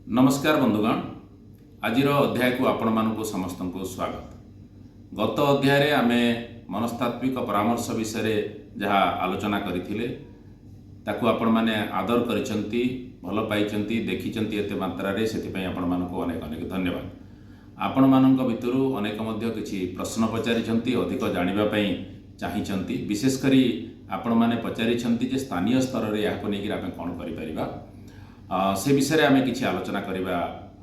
नमस्कार बंधुगण, आज अध्याय को आपण मानक समस्त को स्वागत। गत अध्याय आमे मनस्तात्विक परामर्श विषय जहाँ आलोचना करथिले ताकू आपण माने आदर करिसंती, भल पाइचंती, देखिचंती एते मात्रा रे, सेति पई आपण मानक अनेक अनेक धन्यवाद। आपण मानक भितरु अनेक मध्य किछि प्रश्न पचारिचंती, अधिक जानिबा पई चाहिचंती। विशेष करी आपण माने पचारिचंती जे स्थानीय स्तर रे याको नेकि आमे कोन करि परिबा, से विषय आमे किछि आलोचना करिबा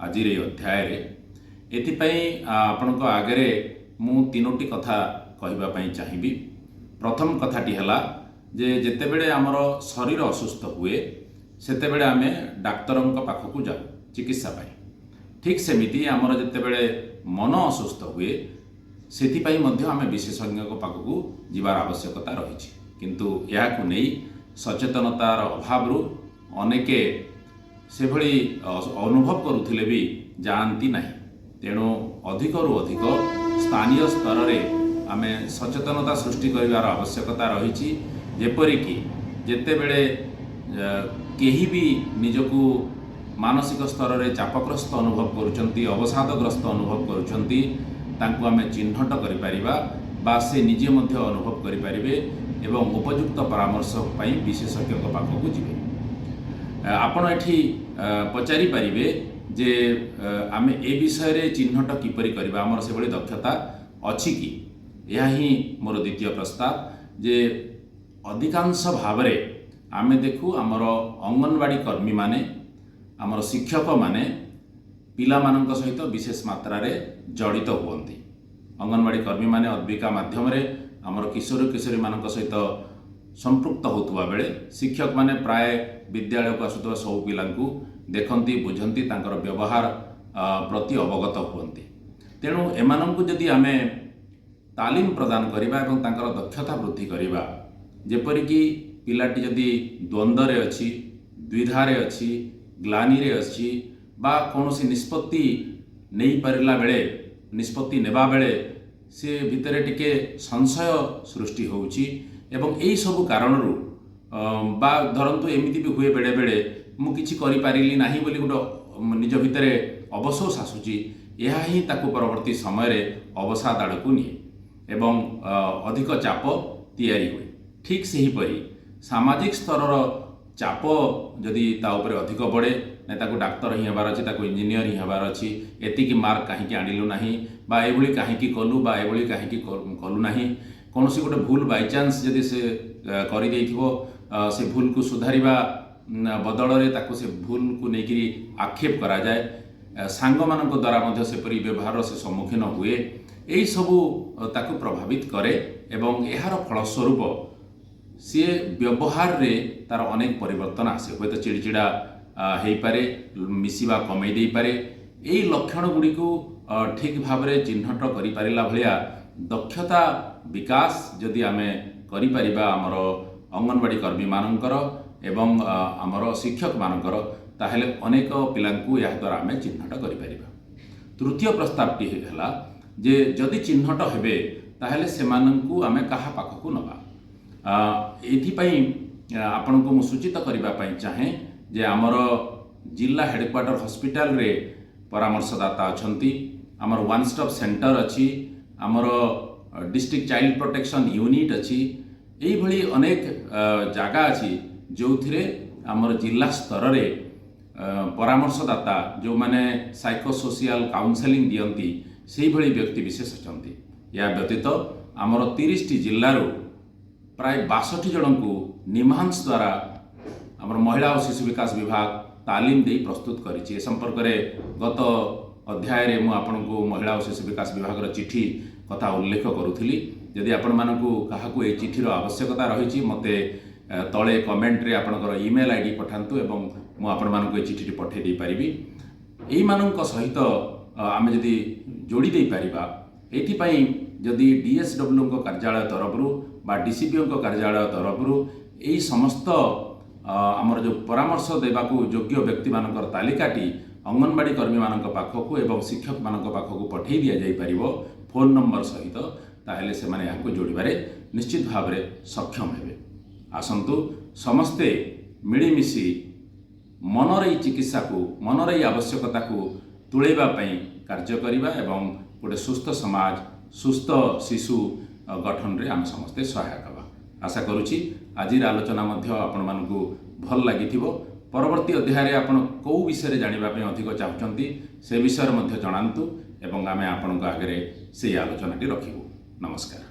आज अध्याय रे। एथिपाई आपणको आगरे मु तीनोटी कथा कहबा पई चाहिबी। प्रथम कथाटी हला जे जेतेबेले आमर शरीर असुस्थ हुए सेतेबेले आमे डाक्तरंक पाखकु जाऊ चिकित्सा पाई। ठीक सेमिति आमर जेतेबेले मन असुस्थ हुए सेथिपाई मध्य आमे विशेषज्ञक पाखकु जिबार आवश्यकता रहिछि, किंतु याकु नै सचेतनतार अभावरु अनेके से भली अनुभव करुथिले भी जानती नहीं। तेणु अधिकरु अधिक स्थानीय स्तर रे आमे सचेतनता सृष्टि करिवार आवश्यकता रहिछि। जेपरिकी जेतेबेले केही भी निजकू मानसिक स्तर रे चापग्रस्त अनुभव करुचंती, अवसादग्रस्त अनुभव करुचंती, तांकु आमे चिन्हट करि परिबा बा से निजे मध्य अनुभव करि परिबे एवं उपयुक्त परामर्श पई विशेषज्ञक पाखकु जिवे। आपण एठी पचारि पारिबे जे आमे ए विषय रे चिन्हट किपरि करिबा, हमर से भली दक्षता अछि कि। यह ही मोर द्वितीय प्रस्ताव जे अधिकांश भाव रे आमे देखु हमर अंगनवाड़ी कर्मी माने, हमर शिक्षक माने पिला मानक सहित विशेष मात्रा रे जड़ित हुवंती। अंगनवाड़ी कर्मी माने अद्विका माध्यम रे हमर किशोर किशोरी मानक सहित संपृक्त होतुवा बेले शिक्षक माने प्राय विद्यालय को आसुवा सब पिलांकु देखंती, बुझंती, तांकर व्यवहार प्रति अवगत हुवंती। तेणु एमानंकु जदि आमे तालीम प्रदान करिबा एवं तांकर दक्षता वृद्धि करिबा, जेपरिकी पिलाटी जदि द्वंद्व रे अछि, द्विधारे अछि, ग्लानी रे अछि बा कोनोसी निष्पत्ति नहीं पारिला बेले, निष्पत्ति नेबा बेले से भितरे टिके संशय सृष्टि होउची एवं एई सब कारणरू बा धरंतु एमिति भी हुए बेले बेले मु किछि करि पारिली नाही बोली गोटे निज भितरे अवशोष आसुची। यह ही ताकु परवर्ती समय रे अवसाद आड़कू निए एवं अधिक चाप तैयारी हुए। ठीक से ही परी सामाजिक स्तर चाप जदि ता उपरे अधिक बढ़े ना, ताकु डाक्तर ही हेबार अछि, ताकु इंजीनियर ही हेबार अछि, एतिकी मार्क काहीकि आनिलु नाही बा एभली काहीकि कलु बा एभली काहीकि कलु नाही, कौनसी गोटे भूल बाई चांस जदि से करि देइथिबो, से भूल को सुधारिबा बदल रे ताकु से भूल को नेकिरी आक्षेप करा जाए, सांग मानक द्वारा मध्य से परि व्यवहार से सम्मुखीन हुए, एई सबु ताकु प्रभावित करे एवं एहार फलस्वरूप सी व्यवहार रे तार अनेक परिवर्तन आसे। हयतो चिड़चिड़ा हेई पारे, मिसिबा कमई देई पारे। एई लक्षण गुडी को ठीक भाव रे चिन्हट करि पारिला भलिया दक्षता विकास जदि आमे करि परिबा हमर अंगनवाड़ी कर्मी मानकर एवं आमर शिक्षक मानकर, ताहेले अनेक पिलांकु या द्वारा आमे चिन्हट करि परिबा। तृतीय प्रस्तावटी हैला जे जदि चिन्हट हेबे ताहेले सेमानंकु आमे कहा पाखकु नबा। एथि पई आपनको मु सूचित करिबा पई चाहे जे आमर जिला हेडक्वार्टर हॉस्पिटल रे परामर्शदाता अछंती, आमर वन स्टॉप सेंटर अछि, आमर डिस्ट्रिक्ट चाइल्ड प्रोटेक्शन यूनिट अछि, एई भली अनेक जागा अछि जो थिरे आमर जिला स्तर रे परामर्शदाता जो माने साइकोसोशियल काउंसलिंग दियंती सेई भली व्यक्ति विशेष अछंती। या व्यतीत आमर 30 टी जिल्लारो प्राय 62 जनकु निमांस द्वारा आमर महिला और शिशु विकास विभाग तालीम दे प्रस्तुत करिछि। ए संपर्क रे गत अध्याय रे मु आपनको महिला और शिशु विकास विभाग रो चिठी कथा उल्लेख करुथिली। यदि आपण मानकु काहाकु ए चिठी रो आवश्यकता रहिछि मते तळे कमेंट रे आपणकर ईमेल आईडी पठांतु एवं मु आपण मानकु ए चिठी पठे दे परिबी। एई मानक सहित आमे जदि जोड़ी दे परिबा, एथि पई जदि डीएसडब्ल्यू को कार्यालय तरफरु बा डीसीपीओ को कार्यालय तरफरु एई समस्त आमर जो परामर्श देबाकू योग्य व्यक्ति मानकर तालिकाटी अंगनवाड़ी कर्मी मानक पाखकू एवं शिक्षक मानक पाखकू पठे दिया जाई परिबो फोन नंबर सहित, ताहेले से माने याको जोड़िबारे निश्चित भाव रे सक्षम हेबे। आसंतु समस्ते मिलीमिशी मनर एई चिकित्सा को मनर एई आवश्यकता को तुलेबा पई कार्य करिबा एवं गोटे सुस्थ समाज सुस्थ शिशु गठन रे आम समस्ते सहायक हवा। आशा करुछि आजिर आलोचना मध्य आपण मानकु भल लागिथिबो। परवर्ती अध्याय रे आपण को विषय जानिबा पई अधिक चाहुचंती से विषय मध्य जणांतु एवं आमे आपणक आगे से आलोचना रखिबु। नमस्कार।